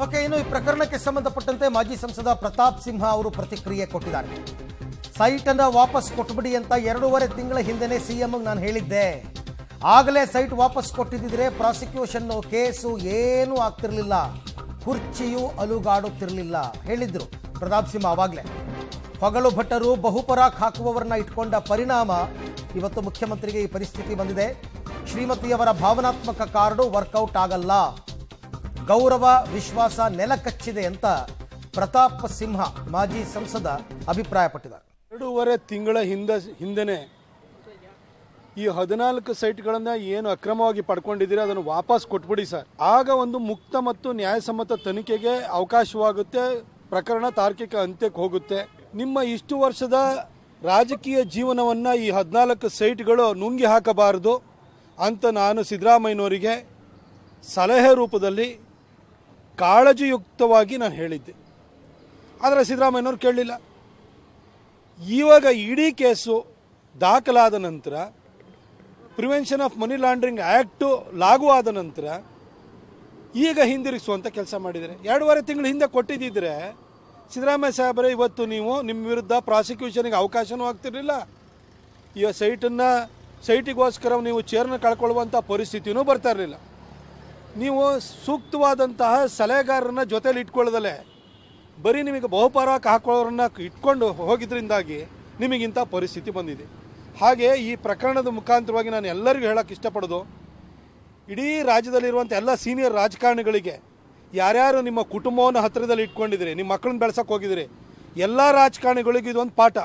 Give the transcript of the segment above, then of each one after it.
Okay, ಇನ್ನು ಈ ಪ್ರಕರಣಕ್ಕೆ ಸಂಬಂಧಪಟ್ಟಂತೆ ಮಾಜಿ ಸಂಸದ ಪ್ರತಾಪ್ ಸಿಂಹ ಅವರು ಪ್ರತಿಕ್ರಿಯೆ ಕೊಟ್ಟಿದ್ದಾರೆ. ಸೈಟ್ ಅನ್ನು ವಾಪಸ್ ಕೊಟ್ಬಿಡಿ ಅಂತ 2.5 ತಿಂಗಳ ಹಿಂದೆನೇ ಸಿಎಂ ನಾನು ಹೇಳಿದ್ದೆ. ಆಗಲೇ ಸೈಟ್ ವಾಪಸ್ ಕೊಟ್ಟಿದ್ದಿದ್ರೆ ಪ್ರಾಸಿಕ್ಯೂಷನ್ ಕೇಸು ಏನೂ ಆಗ್ತಿರ್ಲಿಲ್ಲ, ಕುರ್ಚಿಯೂ ಅಲುಗಾಡುತ್ತಿರಲಿಲ್ಲ ಹೇಳಿದ್ರು ಪ್ರತಾಪ್ ಸಿಂಹ ಆವಾಗಲೇ. ಹೊಗಳು ಭಟ್ಟರು ಬಹುಪರಾಕ್ ಹಾಕುವವರನ್ನ ಇಟ್ಕೊಂಡ ಪರಿಣಾಮ ಇವತ್ತು ಮುಖ್ಯಮಂತ್ರಿಗೆ ಈ ಪರಿಸ್ಥಿತಿ ಬಂದಿದೆ. ಶ್ರೀಮತಿಯವರ ಭಾವನಾತ್ಮಕ ಕಾರ್ಡು ವರ್ಕೌಟ್ ಆಗಲ್ಲ, ಗೌರವ ವಿಶ್ವಾಸ ನೆಲಕಚ್ಚಿದೆ ಅಂತ ಪ್ರತಾಪ್ ಸಿಂಹ ಮಾಜಿ ಸಂಸದ ಅಭಿಪ್ರಾಯಪಟ್ಟಿದ್ದಾರೆ. 2.5 ತಿಂಗಳ ಹಿಂದೆನೆ ಈ 14 ಸೈಟ್ಗಳನ್ನು ಏನು ಅಕ್ರಮವಾಗಿ ಪಡ್ಕೊಂಡಿದ್ದೀರಿ ಅದನ್ನು ವಾಪಸ್ ಕೊಟ್ಬಿಡಿ ಸರ್. ಆಗ ಒಂದು ಮುಕ್ತ ಮತ್ತು ನ್ಯಾಯಸಮ್ಮತ ತನಿಖೆಗೆ ಅವಕಾಶವಾಗುತ್ತೆ, ಪ್ರಕರಣ ತಾರ್ಕಿಕ ಅಂತ್ಯಕ್ಕೆ ಹೋಗುತ್ತೆ. ನಿಮ್ಮ ಇಷ್ಟು ವರ್ಷದ ರಾಜಕೀಯ ಜೀವನವನ್ನು ಈ 14 ಸೈಟ್ಗಳು ನುಂಗಿ ಹಾಕಬಾರದು ಅಂತ ನಾನು ಸಿದ್ದರಾಮಯ್ಯನವರಿಗೆ ಸಲಹೆ ರೂಪದಲ್ಲಿ ಕಾಳಜಿಯುಕ್ತವಾಗಿ ನಾನು ಹೇಳಿದ್ದೆ. ಆದರೆ ಸಿದ್ದರಾಮಯ್ಯನವ್ರು ಕೇಳಲಿಲ್ಲ. ಇವಾಗ ಇಡೀ ಕೇಸು ದಾಖಲಾದ ನಂತರ, prevention of money laundering act ಲಾಗೂ ಆದ ನಂತರ ಈಗ ಹಿಂದಿರುಗಿಸುವಂಥ ಕೆಲಸ ಮಾಡಿದ್ದಾರೆ. 2.5 ತಿಂಗಳ ಹಿಂದೆ ಕೊಟ್ಟಿದ್ದಿದ್ರೆ ಸಿದ್ದರಾಮಯ್ಯ ಸಾಹೇಬರೇ ಇವತ್ತು ನೀವು ನಿಮ್ಮ ವಿರುದ್ಧ ಪ್ರಾಸಿಕ್ಯೂಷನ್ಗೆ ಅವಕಾಶವೂ ಆಗ್ತಿರಲಿಲ್ಲ. ಈ ಸೈಟಿಗೋಸ್ಕರ ನೀವು ಚೇರ್ನ ಕಳ್ಕೊಳ್ಳುವಂಥ ಪರಿಸ್ಥಿತಿಯೂ ಬರ್ತಾ ಇರಲಿಲ್ಲ. ನೀವು ಸೂಕ್ತವಾದಂತಹ ಸಲಹೆಗಾರರನ್ನ ಜೊತೆಲಿ ಇಟ್ಕೊಳ್ಳೋದಲ್ಲೇ ಬರೀ ನಿಮಗೆ ಬಹುಪರಾಕ್ ಹಾಕೊಳ್ಳೋರನ್ನ ಇಟ್ಕೊಂಡು ಹೋಗಿದ್ರಿಂದಾಗಿ ನಿಮಗಿಂಥ ಪರಿಸ್ಥಿತಿ ಬಂದಿದೆ. ಹಾಗೆ ಈ ಪ್ರಕರಣದ ಮುಖಾಂತರವಾಗಿ ನಾನು ಎಲ್ಲರಿಗೂ ಹೇಳೋಕ್ಕೆ ಇಷ್ಟಪಡೋದು, ಇಡೀ ರಾಜ್ಯದಲ್ಲಿರುವಂಥ ಎಲ್ಲ ಸೀನಿಯರ್ ರಾಜಕಾರಣಿಗಳಿಗೆ, ಯಾರ್ಯಾರು ನಿಮ್ಮ ಕುಟುಂಬವನ್ನು ಹತ್ತಿರದಲ್ಲಿ ಇಟ್ಕೊಂಡಿದ್ದೀರಿ, ನಿಮ್ಮ ಮಕ್ಕಳನ್ನ ಬೆಳೆಸೋಕೆ ಹೋಗಿದ್ದೀರಿ, ಎಲ್ಲ ರಾಜಕಾರಣಿಗಳಿಗೂ ಇದೊಂದು ಪಾಠ.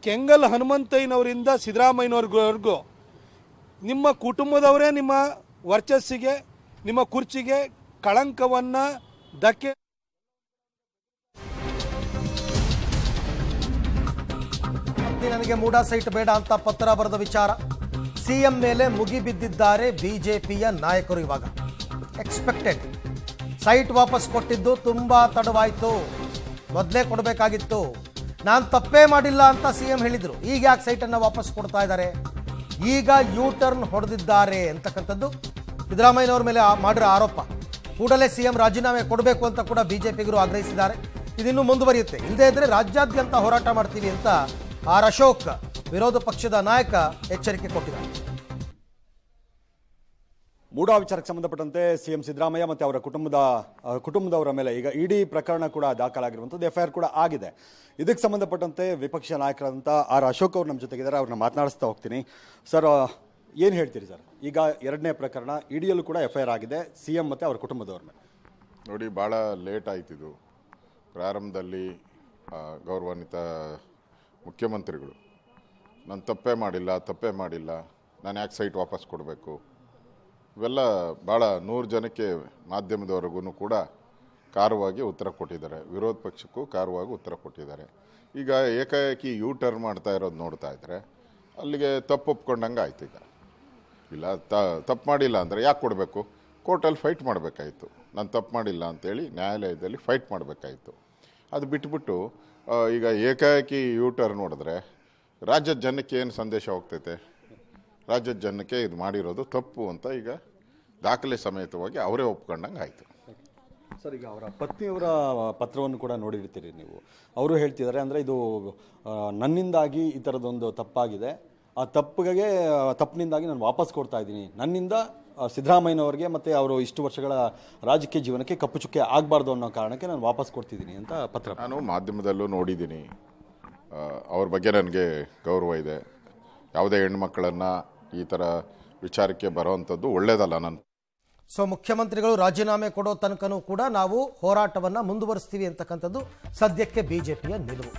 ಕೆಂಗಲ್ ಹನುಮಂತಯ್ಯನವರಿಂದ ಸಿದ್ದರಾಮಯ್ಯನವ್ರಿಗೂ ನಿಮ್ಮ ಕುಟುಂಬದವರೇ ನಿಮ್ಮ ವರ್ಚಸ್ಸಿಗೆ, ನಿಮ್ಮ ಕುರ್ಚಿಗೆ ಕಳಂಕವನ್ನು ಧಕ್ಕೆ ನನಗೆ ಮೂಡಾ ಸೈಟ್ ಬೇಡ ಅಂತ ಪತ್ರ ಬರೆದ ವಿಚಾರ ಸಿಎಂ ಮೇಲೆ ಮುಗಿಬಿದ್ದಿದ್ದಾರೆ ಬಿಜೆಪಿಯ ನಾಯಕರು. ಇವಾಗ ಎಕ್ಸ್ಪೆಕ್ಟೆಡ್ ಸೈಟ್ ವಾಪಸ್ ಕೊಟ್ಟಿದ್ದು ತುಂಬಾ ತಡವಾಯಿತು, ಮೊದಲೇ ಕೊಡಬೇಕಾಗಿತ್ತು, ನಾನು ತಪ್ಪೇ ಮಾಡಿಲ್ಲ ಅಂತ ಸಿಎಂ ಹೇಳಿದ್ರು. ಈಗ ಯಾಕೆ ಸೈಟನ್ನು ವಾಪಸ್ ಕೊಡ್ತಾ ಇದ್ದಾರೆ? ಈಗ ಯೂ ಟರ್ನ್ ಹೊಡೆದಿದ್ದಾರೆ ಅಂತಕ್ಕಂಥದ್ದು ಸಿದ್ದರಾಮಯ್ಯನವ್ರ ಮೇಲೆ ಮಾಡಿರೋ ಆರೋಪ. ಕೂಡಲೇ ಸಿಎಂ ರಾಜೀನಾಮೆ ಕೊಡಬೇಕು ಅಂತ ಕೂಡ ಬಿಜೆಪಿಗರು ಆಗ್ರಹಿಸಿದ್ದಾರೆ. ಇದಿನ್ನೂ ಮುಂದುವರಿಯುತ್ತೆ, ಇಲ್ಲದೇ ಇದ್ರೆ ರಾಜ್ಯಾದ್ಯಂತ ಹೋರಾಟ ಮಾಡ್ತೀವಿ ಅಂತ ಆರ್ ಅಶೋಕ್ ವಿರೋಧ ಪಕ್ಷದ ನಾಯಕ ಎಚ್ಚರಿಕೆ ಕೊಟ್ಟಿದ್ದಾರೆ. ಮೂಡಾ ವಿಚಾರಕ್ಕೆ ಸಂಬಂಧಪಟ್ಟಂತೆ ಸಿಎಂ ಸಿದ್ದರಾಮಯ್ಯ ಮತ್ತು ಅವರ ಕುಟುಂಬದವರ ಮೇಲೆ ಈಗ ಇಡೀ ಪ್ರಕರಣ ಕೂಡ ದಾಖಲಾಗಿರುವಂಥದ್ದು, ಎಫ್ಐಆರ್ ಕೂಡ ಆಗಿದೆ. ಇದಕ್ಕೆ ಸಂಬಂಧಪಟ್ಟಂತೆ ವಿಪಕ್ಷ ನಾಯಕರಾದಂಥ ಆರ್ ಅಶೋಕ್ ಅವರು ನಮ್ಮ ಜೊತೆಗಿದ್ದಾರೆ, ಅವ್ರನ್ನ ಮಾತನಾಡಿಸ್ತಾ ಹೋಗ್ತೀನಿ. ಸರ್, ಏನು ಹೇಳ್ತೀರಿ ಸರ್? ಈಗ 2ನೇ ಪ್ರಕರಣ ಇಡಿಯಲ್ಲೂ ಕೂಡ ಎಫ್ಐಆರ್ ಆಗಿದೆ ಸಿಎಂ ಮತ್ತು ಅವರ ಕುಟುಂಬದವ್ರ ಮೇಲೆ. ನೋಡಿ, ಭಾಳ ಲೇಟ್ ಆಯ್ತಿದ್ದು. ಪ್ರಾರಂಭದಲ್ಲಿ ಗೌರವಾನ್ವಿತ ಮುಖ್ಯಮಂತ್ರಿಗಳು ನಾನು ತಪ್ಪೇ ಮಾಡಿಲ್ಲ, ನಾನು ಯಾಕೆ ಸೈಟ್ ವಾಪಸ್ ಕೊಡಬೇಕು, ಇವೆಲ್ಲ ಭಾಳ 100 ಜನಕ್ಕೆ ಮಾಧ್ಯಮದವರೆಗೂ ಕೂಡ ಕಾರವಾಗಿ ಉತ್ತರ ಕೊಟ್ಟಿದ್ದಾರೆ. ವಿರೋಧ ಪಕ್ಷಕ್ಕೂ ಕಾರವಾಗಿ ಉತ್ತರ ಕೊಟ್ಟಿದ್ದಾರೆ. ಈಗ ಏಕಾಏಕಿ ಯೂ ಟರ್ನ್ ಮಾಡ್ತಾ ಇರೋದು ನೋಡ್ತಾ ಇದ್ದರೆ ಅಲ್ಲಿಗೆ ತಪ್ಪು ಒಪ್ಕೊಂಡಂಗೆ ಆಯ್ತು. ಈಗ ಇಲ್ಲ, ತಪ್ಪು ಮಾಡಿಲ್ಲ ಅಂದರೆ ಯಾಕೆ ಕೊಡಬೇಕು? ಕೋರ್ಟಲ್ಲಿ ಫೈಟ್ ಮಾಡಬೇಕಾಯಿತು. ನಾನು ತಪ್ಪು ಮಾಡಿಲ್ಲ ಅಂತೇಳಿ ನ್ಯಾಯಾಲಯದಲ್ಲಿ ಫೈಟ್ ಮಾಡಬೇಕಾಯಿತು. ಅದು ಬಿಟ್ಬಿಟ್ಟು ಈಗ ಏಕಾಏಕಿ ಯೂ ಟರ್ನ್ ನೋಡಿದ್ರೆ ರಾಜ್ಯದ ಜನಕ್ಕೆ ಏನು ಸಂದೇಶ ಹೋಗ್ತೈತೆ? ರಾಜ್ಯದ ಜನಕ್ಕೆ ಇದು ಮಾಡಿರೋದು ತಪ್ಪು ಅಂತ ಈಗ ದಾಖಲೆ ಸಮೇತವಾಗಿ ಅವರೇ ಒಪ್ಕೊಂಡಂಗೆ ಆಯಿತು. ಸರ್, ಈಗ ಅವರ ಪತ್ನಿಯವರ ಪತ್ರವನ್ನು ಕೂಡ ನೋಡಿರ್ತೀರಿ ನೀವು. ಅವರು ಹೇಳ್ತಿದ್ದಾರೆ, ಅಂದರೆ ಇದು ನನ್ನಿಂದಾಗಿ ಈ ಥರದೊಂದು ತಪ್ಪಾಗಿದೆ, ಆ ತಪ್ಪಿನಿಂದಾಗಿ ನಾನು ವಾಪಸ್ ಕೊಡ್ತಾ ಇದ್ದೀನಿ, ನನ್ನಿಂದ ಸಿದ್ದರಾಮಯ್ಯನವ್ರಿಗೆ ಮತ್ತು ಅವರು ಇಷ್ಟು ವರ್ಷಗಳ ರಾಜಕೀಯ ಜೀವನಕ್ಕೆ ಕಪ್ಪು ಚುಕ್ಕೆ ಆಗಬಾರ್ದು ಅನ್ನೋ ಕಾರಣಕ್ಕೆ ನಾನು ವಾಪಸ್ ಕೊಡ್ತಿದ್ದೀನಿ ಅಂತ ಪತ್ರ. ನಾನು ಮಾಧ್ಯಮದಲ್ಲೂ ನೋಡಿದ್ದೀನಿ. ಅವ್ರ ಬಗ್ಗೆ ನನಗೆ ಗೌರವ ಇದೆ. ಯಾವುದೇ ಹೆಣ್ಮಕ್ಕಳನ್ನು ಈ ಥರ ವಿಚಾರಕ್ಕೆ ಬರೋವಂಥದ್ದು ಒಳ್ಳೆಯದಲ್ಲ. ನಾನು ಮುಖ್ಯಮಂತ್ರಿಗಳು ರಾಜೀನಾಮೆ ಕೊಡೋ ತನಕನೂ ಕೂಡ ನಾವು ಹೋರಾಟವನ್ನು ಮುಂದುವರಿಸ್ತೀವಿ ಅಂತಕ್ಕಂಥದ್ದು ಸದ್ಯಕ್ಕೆ ಬಿಜೆಪಿಯ ನಿಲುವು.